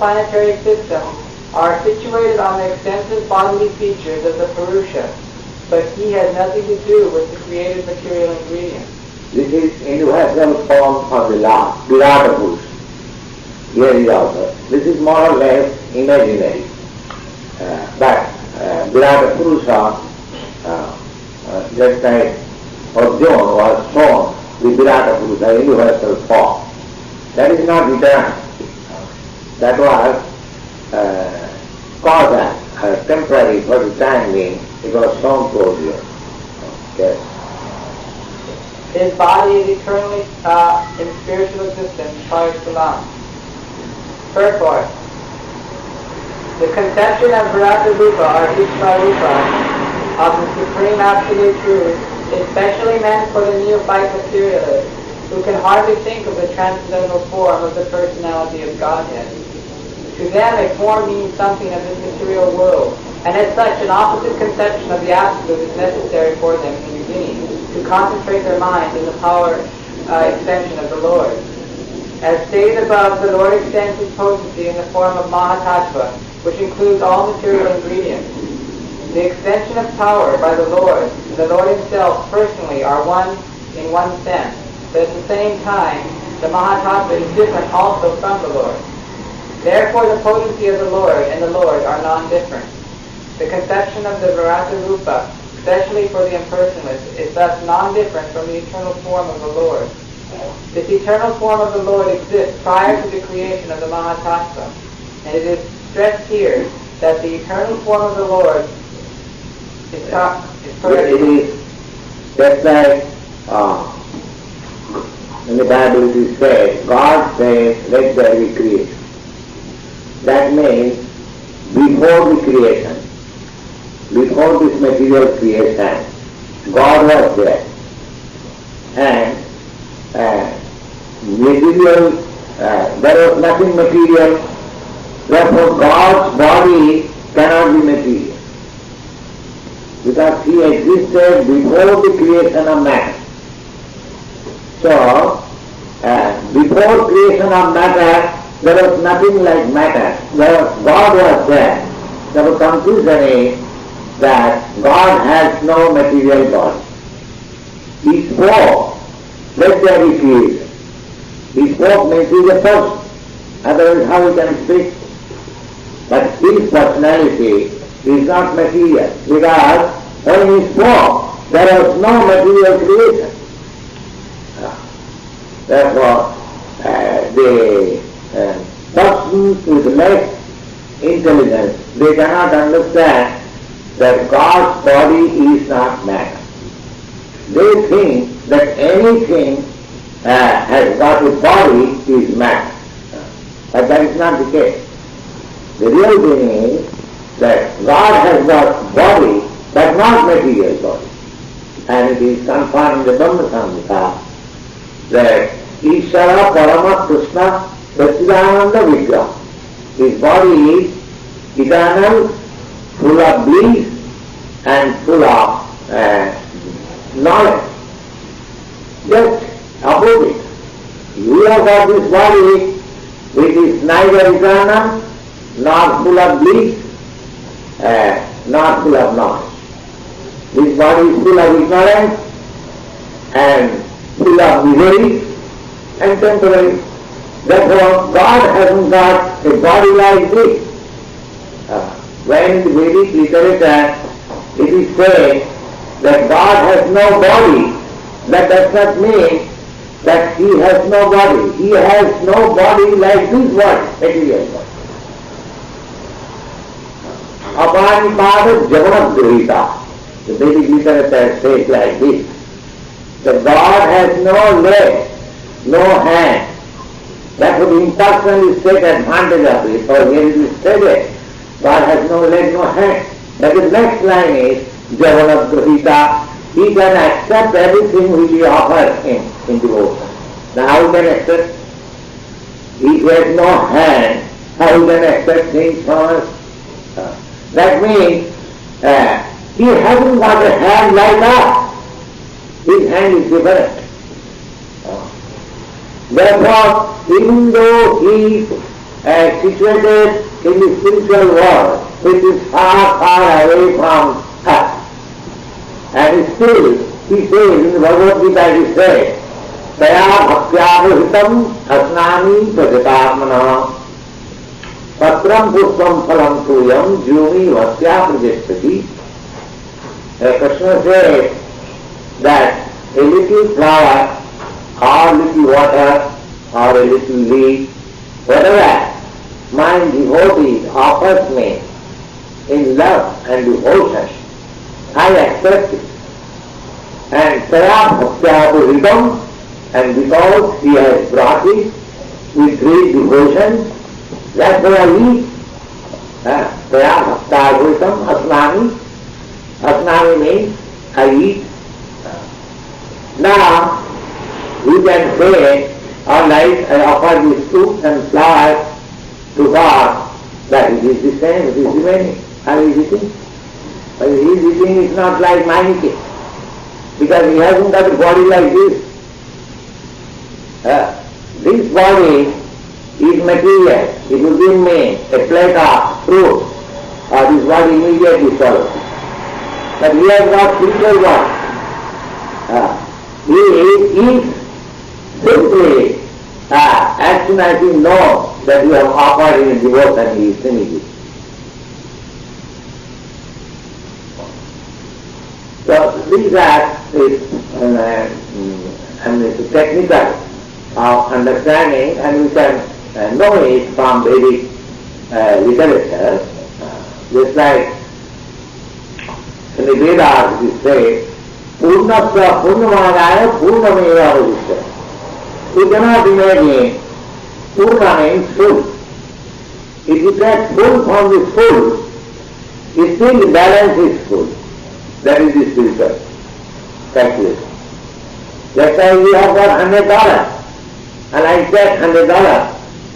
planetary system are situated on the extensive bodily features of the Purusha, but he has nothing to do with the created material ingredients. This is universal form of the Lord, Virata Purusha. Here is also. This is more or less imaginary. But Virata Purusha, just like Arjuna was shown the Virata Purusha, universal form. That is not eternal. That was causal, temporary for the time being. It was shown to Arjuna. Okay. His body is eternally in spiritual existence prior to life. Purport. The conception of Virata Rupa or Ishvara of the Supreme Absolute Truth is specially meant for the neophyte materialist who can hardly think of the transcendental form of the personality of Godhead. To them a form means something of this material world, and as such an opposite conception of the Absolute is necessary for them in the beginning to concentrate their minds in the power extension of the Lord. As stated above, the Lord extends his potency in the form of Mahatattva, which includes all material ingredients. The extension of power by the Lord and the Lord himself personally are one in one sense, but at the same time the Mahatattva is different also from the Lord. Therefore the potency of the Lord and the Lord are non-different. The conception of the Virata Rupa, especially for the impersonalist, is thus non-different from the eternal form of the Lord. This eternal form of the Lord exists prior to the creation of the Mahatattva, and it is stressed here that the eternal form of the Lord is correct. It is just like in the Bible it is said, God says, let there be creation. That means before the creation, before this material creation, God was there. And material, there was nothing material, therefore God's body cannot be material. Because he existed before the creation of matter. So, before creation of matter, there was nothing like matter. God was there. The conclusion is that God has no material body. He spoke, let there be creation. He spoke means he is a person. Otherwise how he can speak? But his personality is not material, because when he spoke, there was no material creation. Therefore, the person with less intelligence, they cannot understand that God's body is not matter. They think that anything has got a body is matter. But that is not the case. The real thing is that God has got body, but not material body. And it is confirmed in the Brahma Samhita that Ishvara Parama Krishna Satchidananda Vigraha. His body is eternal, full of bliss and full of knowledge. Just opposite. You have got this body which is neither eternal, nor full of bliss, nor full of knowledge. This body is full of ignorance and full of misery and temporary. Therefore, God hasn't got a body like this. When in the Vedic literature it is said that God has no body, that does not mean that he has no body. He has no body like this body, material body. Apanipada Javanadhrita. The Vedic literature says like this, that God has no leg, no hand. That would impersonally take advantage of it, or here it is stated, God has no leg, no hand. But the next line is Javanadhrita. He can accept everything which we offer him in devotion. Now how he can accept? He has no hand, how he can accept things from us? That means he hasn't got a hand like us. His hand is different. Therefore, even though he situated in the spiritual world, which is far, far away from us. And still, he says in Bhagavad Gita, he says, Taya bhaktyavihitam asnami prajatatmana patram puspam phalam tuyam jumi vasya prajaspati. Krishna says that a little flower or little water or a little leaf, whatever my devotee offers me in love and devotion, I accept it. And Taya Bhaktya, and because he has brought it with great devotion, that's why I eat. Taya Bhaktya Asnami. Asnami means I eat. Now, we can say, all right, I offer these fruits and flowers to God, that it is the same, it is remaining. How is eating? But his eating is not like my eating, because he hasn't got a body like this. This body is material. If you give me a plate of fruit, this body immediately swallows. But he has got spiritual body. He eats simply as soon as he knows that you have offered in a devotion, he is finished. So these are the technical understanding, and we can know it from Vedic literature. Just like in the Vedas it says, Purnasya Purnamadaya Purnameva Avadishya. You cannot imagine Purna means full. If you take full from the full, still the balance is full. That is the spiritual calculation. Just like you have got $100 and I take $100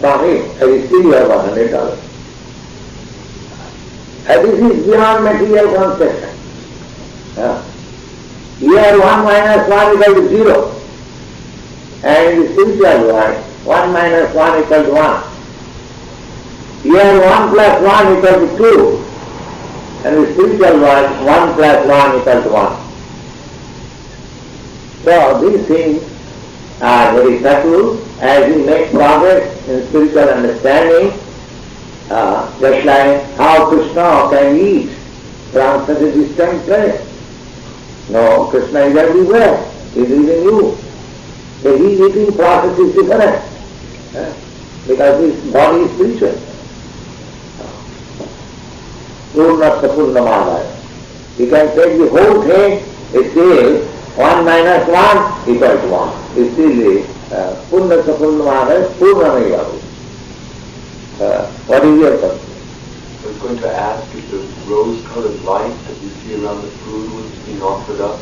from him, I still you have got $100. And this is beyond material conception. Here 1 minus 1 equal to 0. And in the spiritual world, 1 minus 1 equal to 1. Here 1 plus 1 equal to 2. And in the spiritual world, 1 plus 1 equal to 1. So these things are very subtle. As we make progress in spiritual understanding, just like how Krishna can eat from such a distant place. No, Krishna is everywhere. He is in you. The eating process is different. Because his body is spiritual. Purnasya Purnamadaya. You can take the whole thing, it says 1 minus 1 equal to 1. It still is Purnasya Purnamadaya Purnameva. What is your question? I was going to ask if the rose-colored light that you see around the food was being offered up.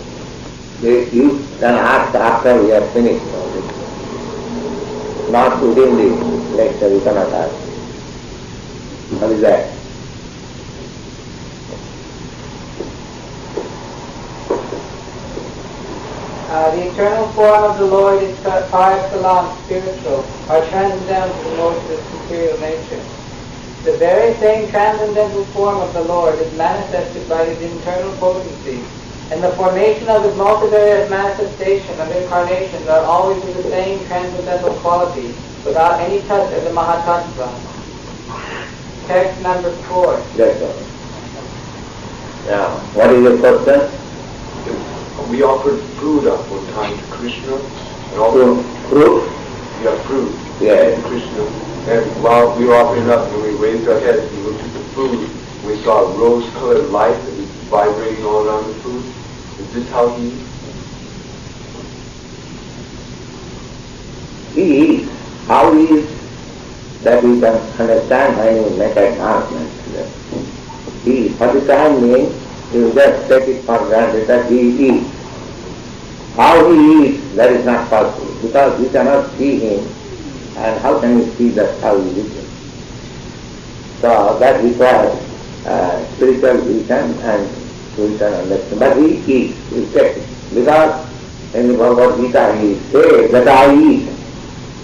You can ask after we have finished. Not within the lecture, you cannot ask. What is that? The eternal form of the Lord is par excellence spiritual, or transcendental to the motion of material nature. The very same transcendental form of the Lord is manifested by his internal potency, and the formation of his multivarious manifestation of incarnations are always of the same transcendental quality, without any touch of the Mahatattva. Text number 4. Yes, sir. Now, what is your question? We offered food up one time to Krishna, and also Fruit? yeah, fruit Yes. to Krishna. And while we were offering up, and we raised our heads, we looked at the food, we saw a rose-colored light that was vibrating all around the food. Is this how he eats? He eats. How he eats, that we can understand when you make advancements. He, for the time being, you just take it for granted that he eats. How he eats, that is not possible, because we cannot see him, and how can we see that how he is eating? So that requires spiritual vision and spiritual understanding. But he eats, he takes it. Because in the Bhagavad Gita he says that I eat.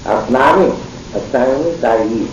Asnami means I eat.